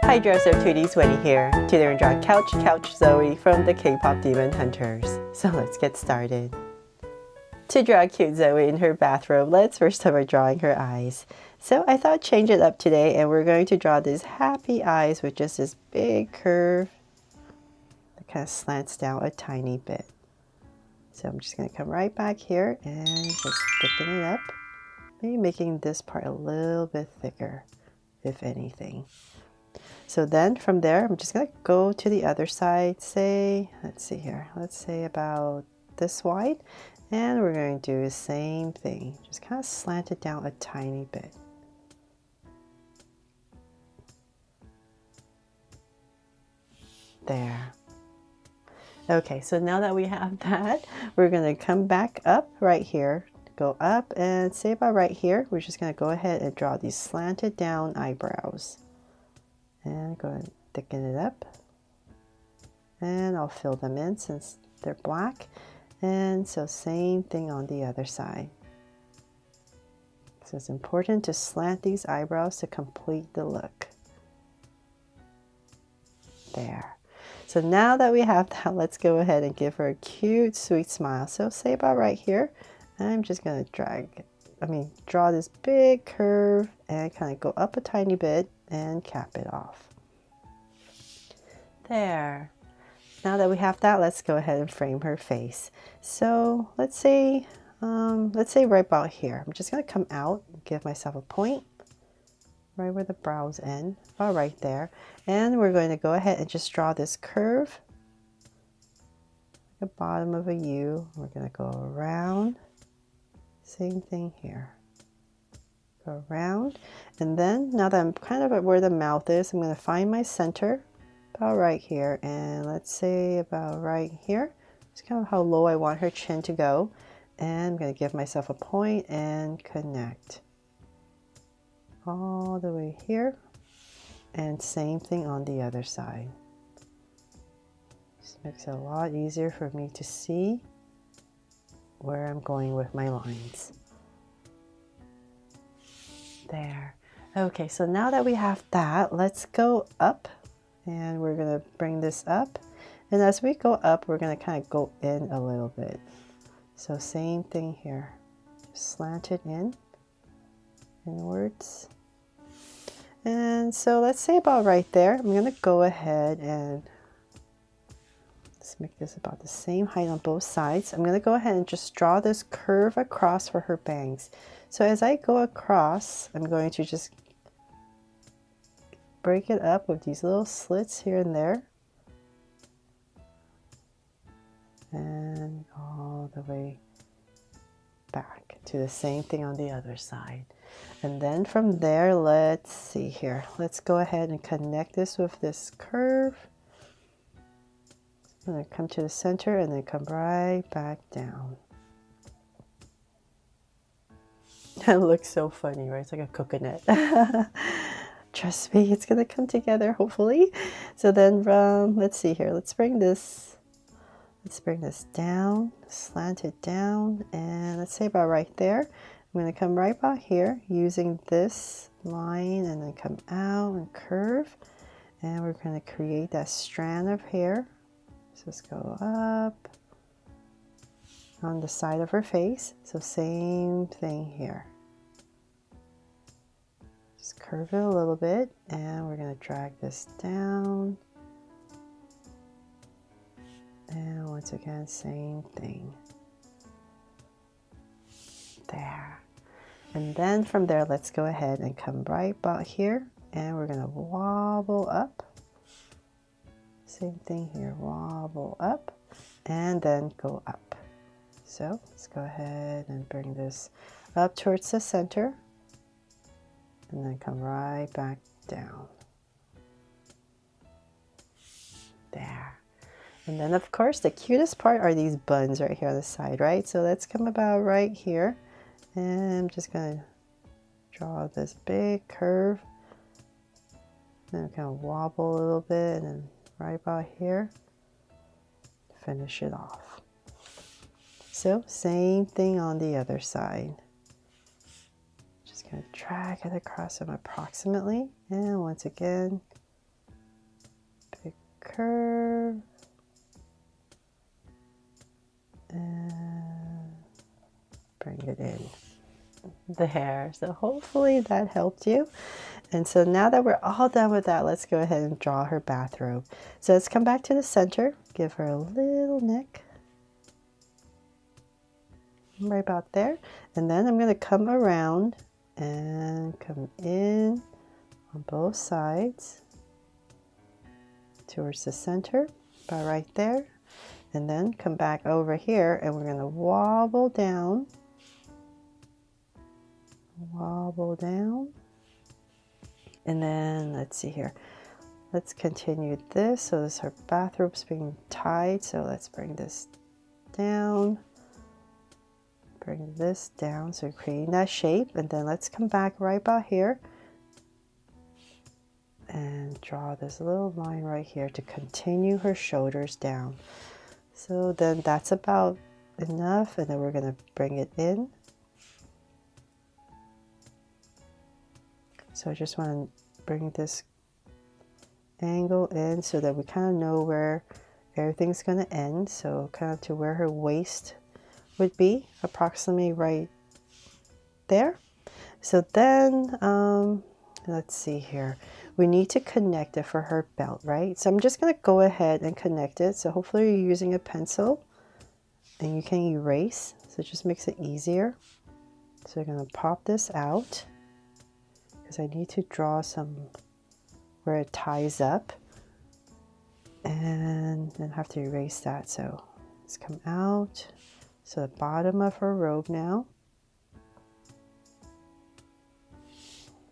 Hi dresser cuties, Wendy here. Today we're drawing Couch Couch Zoey from the K-pop Demon Hunters. So let's get started. To draw cute Zoey in her bathrobe, let's first start drawing her eyes. So I thought change it up today and we're going to draw these happy eyes with just this big curve that kind of slants down a tiny bit. So I'm just going to come right back here and just thicken it up. Maybe making this part a little bit thicker, if anything. So then from there, I'm just going to go to the other side, say, let's see here, let's say about this wide. And we're going to do the same thing, just kind of slant it down a tiny bit. There. Okay, so now that we have that, we're going to come back up right here, go up and say about right here, we're just going to go ahead and draw these slanted down eyebrows. And go ahead and thicken it up. And I'll fill them in since they're black. And so same thing on the other side. So it's important to slant these eyebrows to complete the look. There. So now that we have that, let's go ahead and give her a cute, sweet smile. So say about right here, I'm just going to draw this big curve and kind of go up a tiny bit and cap it off. There. Now that we have that, let's go ahead and frame her face. So let's say right about here. I'm just going to come out and give myself a point right where the brows end, about right there. And we're going to go ahead and just draw this curve, the bottom of a U. We're going to go around. Same thing here. Go around. And then now that I'm kind of at where the mouth is, I'm going to find my center about right here. And let's say about right here. It's kind of how low I want her chin to go. And I'm going to give myself a point and connect. All the way here. And same thing on the other side. This makes it a lot easier for me to see where I'm going with my lines. There. Okay, so now that we have that, let's go up and we're going to bring this up. And as we go up, we're going to kind of go in a little bit. So same thing here. Just slant it in, inwards. And so let's say about right there, I'm going to go ahead and let's make this about the same height on both sides. I'm going to go ahead and just draw this curve across for her bangs. So as I go across, I'm going to just break it up with these little slits here and there. And all the way back to the same thing on the other side. And then from there, let's see here. Let's go ahead and connect this with this curve. I'm going to come to the center and then come right back down. It looks so funny, right? It's like a coconut. Trust me, it's going to come together, hopefully. So then let's see here. Let's bring this down, slant it down, and let's say about right there. I'm going to come right about here using this line and then come out and curve. And we're going to create that strand of hair. So let's go up on the side of her face. So same thing here. Just curve it a little bit and we're going to drag this down. And once again, same thing. There. And then from there, let's go ahead and come right about here and we're going to wobble up. Same thing here, wobble up and then go up. So let's go ahead and bring this up towards the center and then come right back down. There. And then of course the cutest part are these buns right here on the side, right? So let's come about right here and I'm just going to draw this big curve. Then kind of wobble a little bit and then right about here, finish it off. So same thing on the other side. Just going to drag it across them approximately. And once again, curve and bring it in the hair. So hopefully that helped you. And so now that we're all done with that, let's go ahead and draw her bathrobe. So let's come back to the center, give her a little neck right about there. And then I'm going to come around and come in on both sides towards the center, about right there. And then come back over here and we're going to wobble down. Wobble down. And then let's see here. Let's continue this. So this her bathrobe's being tied. So let's bring this down. Bring this down. So creating that shape. And then let's come back right about here and draw this little line right here to continue her shoulders down. So then that's about enough. And then we're going to bring it in. So I just want to bring this angle in so that we kind of know where everything's going to end. So kind of to where her waist would be, approximately right there. So then, let's see here. We need to connect it for her belt, right? So I'm just going to go ahead and connect it. So hopefully you're using a pencil and you can erase. So it just makes it easier. So you're going to pop this out, because I need to draw some where it ties up and then have to erase that. So let's come out. So the bottom of her robe now.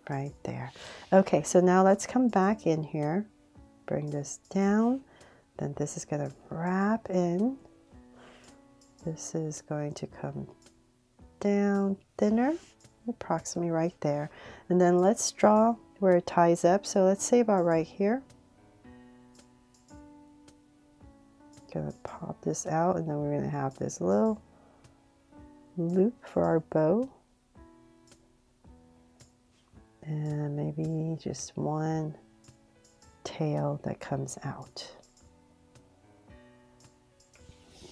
Right there. Okay, so now let's come back in here. Bring this down. Then this is going to wrap in. This is going to come down thinner, approximately right there. And then let's draw where it ties up. So let's say about right here. Gonna pop this out, and then we're gonna have this little loop for our bow. And maybe just one tail that comes out.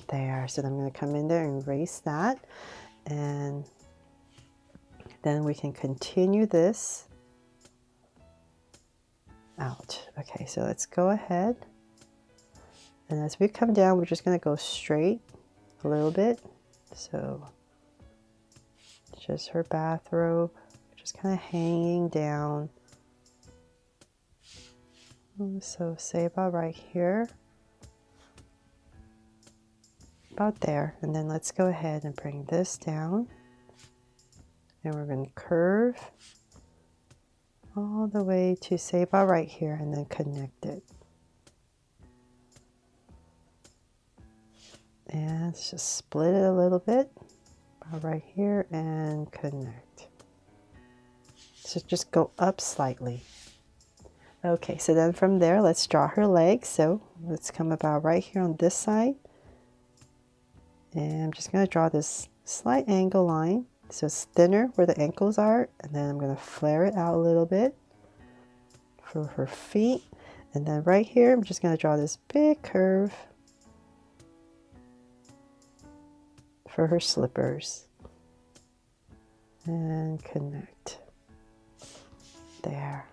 There. So then I'm gonna come in there and erase that. And then we can continue this out. Okay, so let's go ahead. And as we come down, we're just going to go straight a little bit. So just her bathrobe, just kind of hanging down. So say about right here. About there. And then let's go ahead and bring this down. And we're going to curve all the way to say about right here and then connect it. And let's just split it a little bit about right here and connect. So just go up slightly. Okay, so then from there, let's draw her legs. So let's come about right here on this side. And I'm just going to draw this slight angle line. So it's thinner where the ankles are, and then I'm going to flare it out a little bit for her feet. And then right here, I'm just going to draw this big curve for her slippers. And connect. There.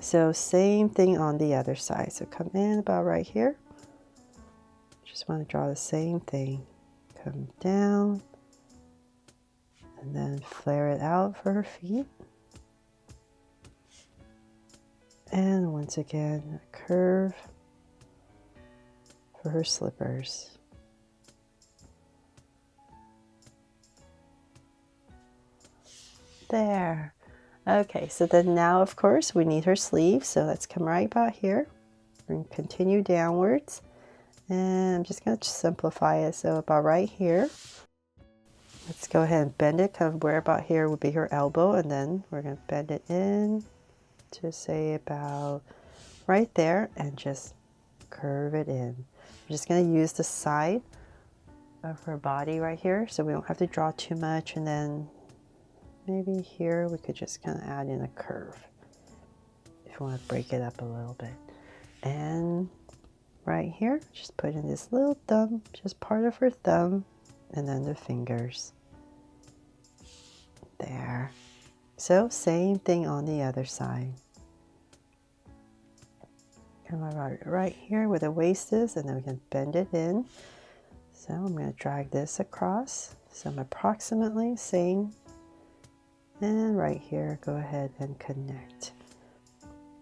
So same thing on the other side. So come in about right here. Just want to draw the same thing. Come down. And then flare it out for her feet. And once again, a curve for her slippers. There. Okay, so then now, of course, we need her sleeves. So let's come right about here. We're going to continue downwards. And I'm just going to simplify it. So about right here. Let's go ahead and bend it, kind of where about here would be her elbow, and then we're going to bend it in to say about right there and just curve it in. I'm just going to use the side of her body right here so we don't have to draw too much, and then maybe here we could just kind of add in a curve if you want to break it up a little bit. And right here, just put in this little thumb, just part of her thumb, and then the fingers. There. So same thing on the other side. Come right here where the waist is, and then we can bend it in. So I'm going to drag this across. So I'm approximately same. And right here, go ahead and connect.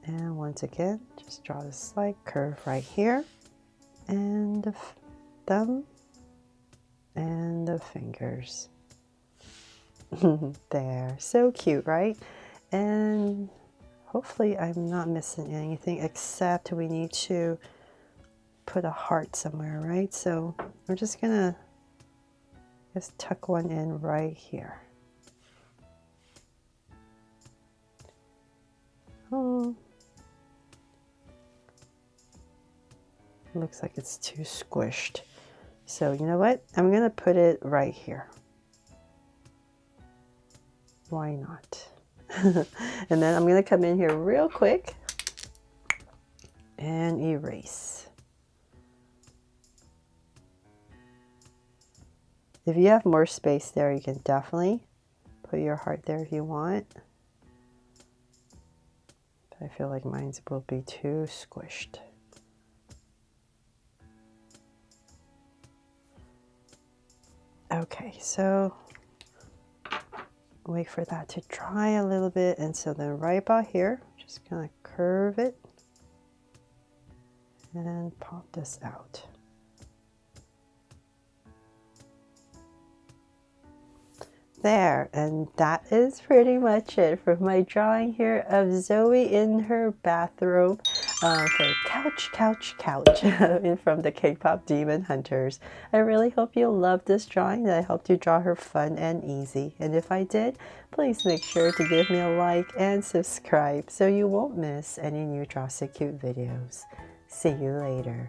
And once again, just draw a slight curve right here. And the thumb and the fingers. There. So cute, right? And hopefully I'm not missing anything, except we need to put a heart somewhere, right? So we're just gonna just tuck one in right here. Oh, looks like it's too squished. So you know what? I'm gonna put it right here. Why not? And then I'm gonna come in here real quick and erase. If you have more space there, you can definitely put your heart there if you want. But I feel like mine will be too squished. Okay, so wait for that to dry a little bit, and so then right about here, just gonna curve it and pop this out. There, and that is pretty much it for my drawing here of Zoey in her bathrobe for Couch Couch Couch from the K-pop Demon Hunters. I really hope you loved this drawing, that I helped you draw her fun and easy. And if I did, please make sure to give me a like and subscribe so you won't miss any new Draw So Cute videos. See you later.